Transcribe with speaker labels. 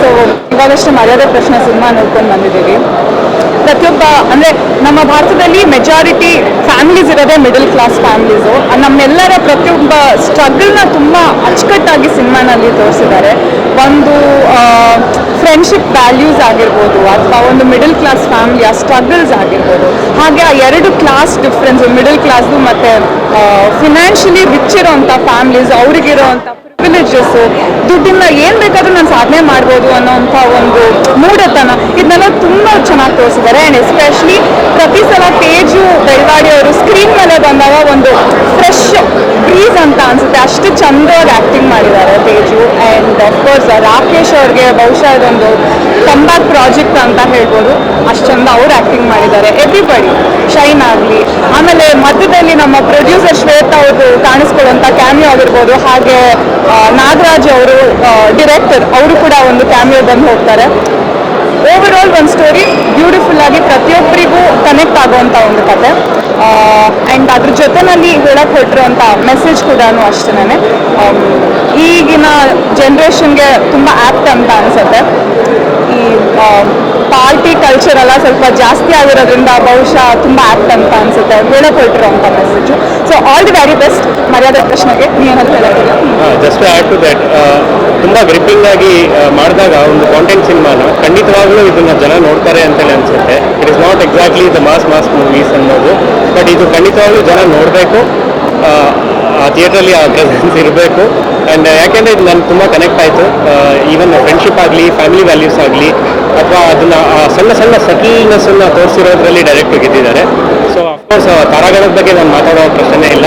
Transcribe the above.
Speaker 1: So ಇವಾಗಷ್ಟೇ ಮರ್ಯಾದೆ ಪ್ರಶ್ನೆ cinema ನೋಡ್ಕೊಂಡು ಬಂದಿದ್ದೀವಿ. ಪ್ರತಿಯೊಬ್ಬ ಅಂದರೆ ನಮ್ಮ ಭಾರತದಲ್ಲಿ ಮೆಜಾರಿಟಿ ಫ್ಯಾಮಿಲೀಸ್ ಇರೋದೇ ಮಿಡಲ್ ಕ್ಲಾಸ್ ಫ್ಯಾಮಿಲೀಸು. ನಮ್ಮೆಲ್ಲರ ಪ್ರತಿಯೊಬ್ಬ ಸ್ಟ್ರಗಲ್ನ ತುಂಬ ಅಚ್ಚುಕಟ್ಟಾಗಿ ಸಿನಿಮಾನಲ್ಲಿ ತೋರಿಸಿದ್ದಾರೆ. ಒಂದು ಫ್ರೆಂಡ್ಶಿಪ್ ವ್ಯಾಲ್ಯೂಸ್ ಆಗಿರ್ಬೋದು ಅಥವಾ ಒಂದು ಮಿಡಲ್ ಕ್ಲಾಸ್ ಫ್ಯಾಮಿಲಿಯ ಸ್ಟ್ರಗಲ್ಸ್ ಆಗಿರ್ಬೋದು. ಹಾಗೆ ಆ ಎರಡು ಕ್ಲಾಸ್ ಡಿಫ್ರೆನ್ಸು, ಮಿಡಲ್ ಕ್ಲಾಸ್ದು ಮತ್ತು ಫಿನಾನ್ಷಿಯಲಿ ರಿಚ್ ಇರೋವಂಥ ಫ್ಯಾಮಿಲೀಸ್, ಅವ್ರಿಗಿರೋವಂಥ ಪ್ರಿವಿಲೇಜಸ್ಸು, ದುಡ್ಡಿಂದ ಏನು ಬೇಕಾದರೂ ನಾನು ಸಾಧನೆ ಮಾಡ್ಬೋದು ಅನ್ನೋಂಥ ಒಂದು ಮೂಢತನ, ಇದನ್ನೆಲ್ಲ ತುಂಬ ಚೆನ್ನಾಗಿ ತೋರಿಸಿದ್ದಾರೆ. ಆ್ಯಂಡ್ ಎಸ್ಪೆಷಲಿ ಪ್ರತಿ ಸಲ ತೇಜು ಬೆಳವಾಡಿ ಅವರು ಸ್ಕ್ರೀನ್ ಮೇಲೆ ಬಂದಾಗ ಒಂದು ಫ್ರೆಶ್ ಬ್ರೀಸ್ ಅಂತ ಅನಿಸುತ್ತೆ. ಅಷ್ಟು ಚಂದವಾಗಿ ಆ್ಯಕ್ಟಿಂಗ್ ಮಾಡಿದ್ದಾರೆ ತೇಜು. ಆ್ಯಂಡ್ ಅಫ್ಕೋರ್ಸ್ ರಾಕೇಶ್ ಅವ್ರಿಗೆ ಬಹುಶಃ ಇದೊಂದು ಕಂಬ್ಯಾಕ್ ಪ್ರಾಜೆಕ್ಟ್ ಅಂತ ಹೇಳ್ಬೋದು. ಅಷ್ಟು ಚಂದ ಅವ್ರು ಆ್ಯಕ್ಟಿಂಗ್ ಮಾಡಿದ್ದಾರೆ. ಎವ್ರಿಬಡಿ ಶೈನ್ ಆಗಲಿ. ಆಮೇಲೆ ಮಧ್ಯದಲ್ಲಿ ನಮ್ಮ ಪ್ರೊಡ್ಯೂಸರ್ ಶ್ವೇತಾ ಅವರು ಕಾಣಿಸ್ಕೊಳ್ಳುವಂಥ ಕ್ಯಾಮಿಯೋ ಆಗಿರ್ಬೋದು. ಹಾಗೆ ನಾಗರಾಜ್ ಅವರು ಡಿರೆಕ್ಟರ್, ಅವರು ಕೂಡ ಒಂದು ಕ್ಯಾಮಿಯೋ ಬಂದು ಹೋಗ್ತಾರೆ. ಓವರ್ ಆಲ್ ಒಂದು ಸ್ಟೋರಿ ಬ್ಯೂಟಿಫುಲ್ ಆಗಿ ಪ್ರತಿಯೊಬ್ಬರಿಗೂ ಕನೆಕ್ಟ್ ಆಗುವಂಥ ಒಂದು ಕತೆ. ಆ್ಯಂಡ್ ಅದ್ರ ಜೊತೆನಲ್ಲಿ ಹೇಳಕ್ಕೆ ಹೊರಟಿರುವಂಥ ಮೆಸೇಜ್ ಕೂಡ ಅಷ್ಟೇ ಈಗಿನ ಜನ್ರೇಷನ್ಗೆ ತುಂಬ ಆ್ಯಪ್ಟ್ ಅಂತ ಅನಿಸುತ್ತೆ. ಈ ಪಾರ್ಟಿ ಕಲ್ಚರ್ ಎಲ್ಲ ಸ್ವಲ್ಪ ಜಾಸ್ತಿ ಆಗಿರೋದ್ರಿಂದ ಬಹುಶಃ ತುಂಬ ಆ್ಯಪ್ಟ್ ಅಂತ ಅನಿಸುತ್ತೆ ಹೇಳಕ್ಕೆ ಹೊರಟಿರೋಂಥ message. So all the very best ಮರ್ಯಾದೆ ಪ್ರಶ್ನೆಗೆ. ನೀವೇನಾದ್ರು ಹೇಳೋದಿಲ್ಲ?
Speaker 2: Just to add to that, ತುಂಬ ಗ್ರಿಪ್ಪಿಂಗ್ ಆಗಿ ಮಾಡಿದಾಗ ಒಂದು ಕಾಂಟೆಂಟ್ ಸಿನಿಮಾನ ಖಂಡಿತವಾಗ್ಲೂ ಇದನ್ನ ಜನ ನೋಡ್ತಾರೆ ಅಂತೇಳಿ ಅನಿಸುತ್ತೆ. It is not exactly the mass movies ಅನ್ನೋದು, ಬಟ್ ಇದು ಖಂಡಿತವಾಗ್ಲೂ ಜನ ನೋಡಬೇಕು. ಆ ಥಿಯೇಟ್ರಲ್ಲಿ ಆ ಪ್ರೆಸೆನ್ಸ್ ಇರಬೇಕು. ಆ್ಯಂಡ್ ಯಾಕೆಂದರೆ ಇದು ನನಗೆ ತುಂಬ ಕನೆಕ್ಟ್ ಆಯಿತು. ಈವನ್ ಫ್ರೆಂಡ್ಶಿಪ್ ಆಗಲಿ, ಫ್ಯಾಮಿಲಿ ವ್ಯಾಲ್ಯೂಸ್ ಆಗಲಿ, ಅಥವಾ ಅದನ್ನು ಸಣ್ಣ ಸಣ್ಣ ಸಟಲ್ನೆಸ್ಸನ್ನು ತೋರಿಸಿರೋದ್ರಲ್ಲಿ ಡೈರೆಕ್ಟ್ ಗೆದ್ದಿದ್ದಾರೆ. ಸೊ ಅಫ್ಕೋರ್ಸ್ ತಾರಾಗಣದ ಬಗ್ಗೆ ನಾನು ಮಾತಾಡೋ ಪ್ರಶ್ನೆ ಇಲ್ಲ.